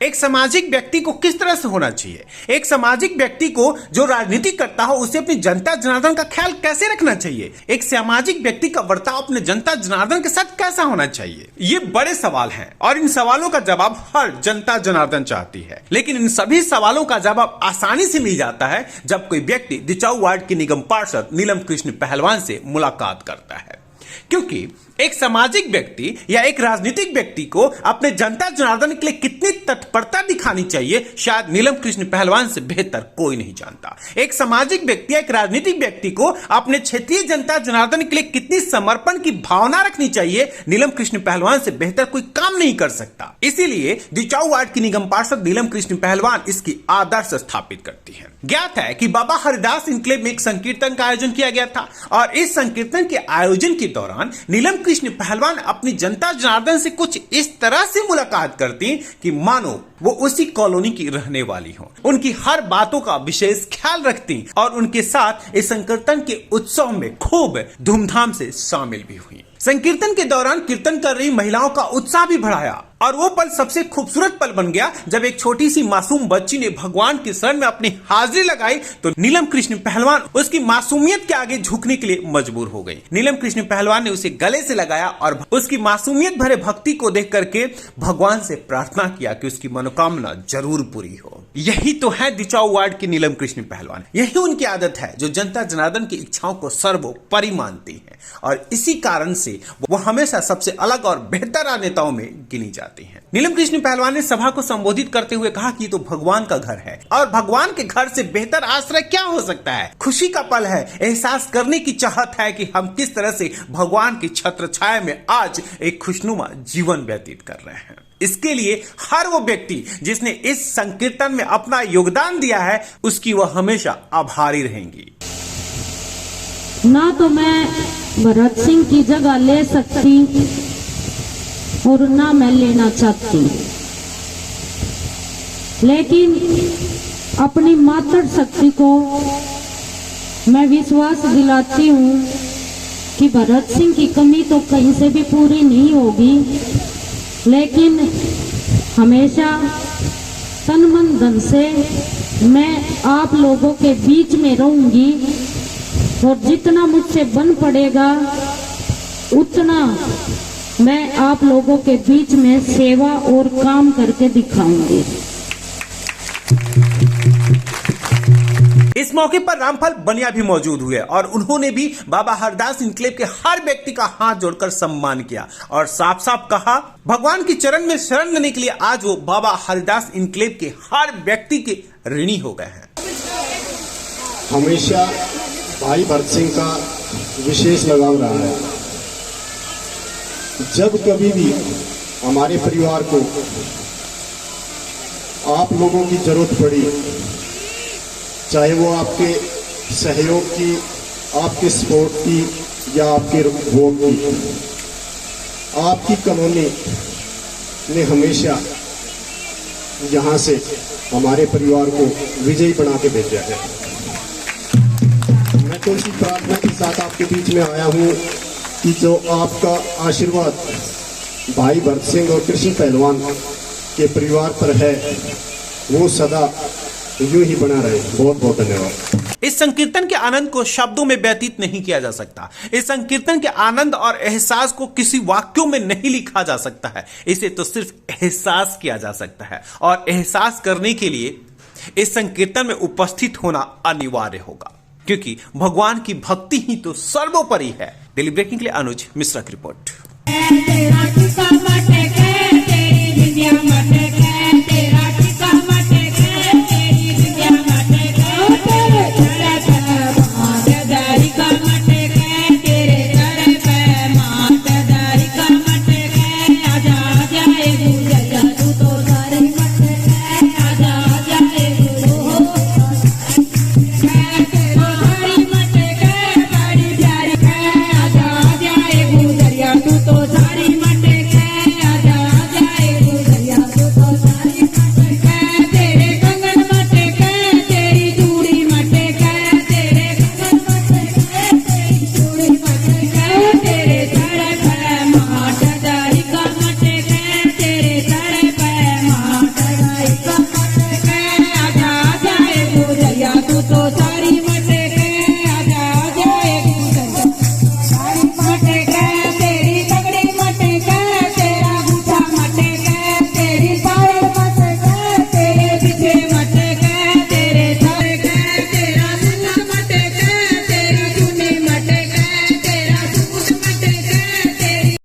एक सामाजिक व्यक्ति को किस तरह से होना चाहिए, एक सामाजिक व्यक्ति को जो राजनीति करता हो उसे अपनी जनता जनार्दन का ख्याल कैसे रखना चाहिए, एक सामाजिक व्यक्ति का बर्ताव अपने जनता जनार्दन के साथ कैसा होना चाहिए। ये बड़े सवाल हैं और इन सवालों का जवाब हर जनता जनार्दन चाहती है, लेकिन इन सभी सवालों का जवाब आसानी से मिल जाता है जब कोई व्यक्ति दिचाऊ वार्ड के निगम पार्षद नीलम कृष्ण पहलवान से मुलाकात करता है। क्योंकि एक सामाजिक व्यक्ति या एक राजनीतिक व्यक्ति को अपने जनता जनार्दन के लिए कितनी तत्परता दिखानी चाहिए, शायद नीलम कृष्ण पहलवान से बेहतर कोई नहीं जानता। एक सामाजिक व्यक्ति या एक राजनीतिक व्यक्ति को अपने क्षेत्रीय जनता जनार्दन के लिए कितनी समर्पण की भावना रखनी चाहिए, नीलम कृष्ण पहलवान से बेहतर कोई काम नहीं कर सकता। इसीलिए दिचाऊ वार्ड की निगम पार्षद नीलम कृष्ण पहलवान इसकी आदर्श स्थापित करती है। ज्ञात है कि बाबा हरिदास इनक्लेव में एक संकीर्तन का आयोजन किया गया था और इस संकीर्तन के आयोजन के दौरान नीलम कृष्ण पहलवान अपनी जनता जनार्दन से कुछ इस तरह से मुलाकात करती कि मानो वो उसी कॉलोनी की रहने वाली हो, उनकी हर बातों का विशेष ख्याल रखती और उनके साथ इस संकीर्तन के उत्सव में खूब धूमधाम से शामिल भी हुई। संकीर्तन के दौरान कीर्तन कर रही महिलाओं का उत्साह भी बढ़ाया और वो पल सबसे खूबसूरत पल बन गया जब एक छोटी सी मासूम बच्ची ने भगवान के शरण में अपनी हाजिरी लगाई तो नीलम कृष्ण पहलवान उसकी मासूमियत के आगे झुकने के लिए मजबूर हो गई। नीलम कृष्ण पहलवान ने उसे गले से लगाया और उसकी मासूमियत भरे भक्ति को देख करके भगवान से प्रार्थना किया कि उसकी मनोकामना जरूर पूरी हो। यही तो है दिचाऊ वार्ड की नीलम कृष्ण पहलवान, यही उनकी आदत है जो जनता जनार्दन की इच्छाओं को सर्वोपरि मानती है और इसी कारण से वो हमेशा सबसे अलग और बेहतर नेताओं में गिनी जाती हैं। नीलम कृष्ण पहलवान ने सभा को संबोधित करते हुए कहा कि ये तो भगवान का घर है और भगवान के घर से बेहतर आश्रय क्या हो सकता है। खुशी का पल है, एहसास करने की चाहत है कि हम किस तरह से भगवान की छत्र छाया में आज एक खुशनुमा जीवन व्यतीत कर रहे हैं। इसके लिए हर वो व्यक्ति जिसने इस संकीर्तन में अपना योगदान दिया है उसकी वह हमेशा आभारी रहेंगी। ना तो मैं भरत सिंह की जगह ले सकती और ना मैं लेना चाहती, लेकिन अपनी मातृ शक्ति को मैं विश्वास दिलाती हूँ कि भरत सिंह की कमी तो कहीं से भी पूरी नहीं होगी, लेकिन हमेशा तन मन धन से मैं आप लोगों के बीच में रहूंगी और जितना मुझसे बन पड़ेगा उतना मैं आप लोगों के बीच में सेवा और काम करके दिखाऊंगी। इस मौके पर रामफल बनिया भी मौजूद हुए और उन्होंने भी बाबा हरदास इनक्लेव के हर व्यक्ति का हाथ जोड़कर सम्मान किया और साफ साफ कहा भगवान की चरण में शरण लेने के लिए आज वो बाबा हरदास इनक्लेव के हर व्यक्ति के ऋणी हो गए हैं। हमेशा भाई भरत सिंह का विशेष लगाव रहा है। जब कभी भी हमारे परिवार को आप लोगों की जरूरत पड़ी, चाहे वो आपके सहयोग की, आपके सपोर्ट की या आपके वोट की, आपकी कॉलोनी ने हमेशा यहाँ से हमारे परिवार को विजयी बना के भेजा है। मैं तो इसी प्रार्थना के साथ आपके बीच में आया हूँ कि जो आपका आशीर्वाद भाई भरत सिंह और कृष्ण पहलवान के परिवार पर है वो सदा यूं ही बना रहे। बहुत बहुत धन्यवाद। इस संकीर्तन के आनंद को शब्दों में व्यतीत नहीं किया जा सकता। इस संकीर्तन के आनंद और एहसास को किसी वाक्यों में नहीं लिखा जा सकता है, इसे तो सिर्फ एहसास किया जा सकता है और एहसास करने के लिए इस संकीर्तन में उपस्थित होना अनिवार्य होगा, क्योंकि भगवान की भक्ति ही तो सर्वोपरि है। डेली ब्रेकिंग के लिए अनुज मिश्रा की रिपोर्ट।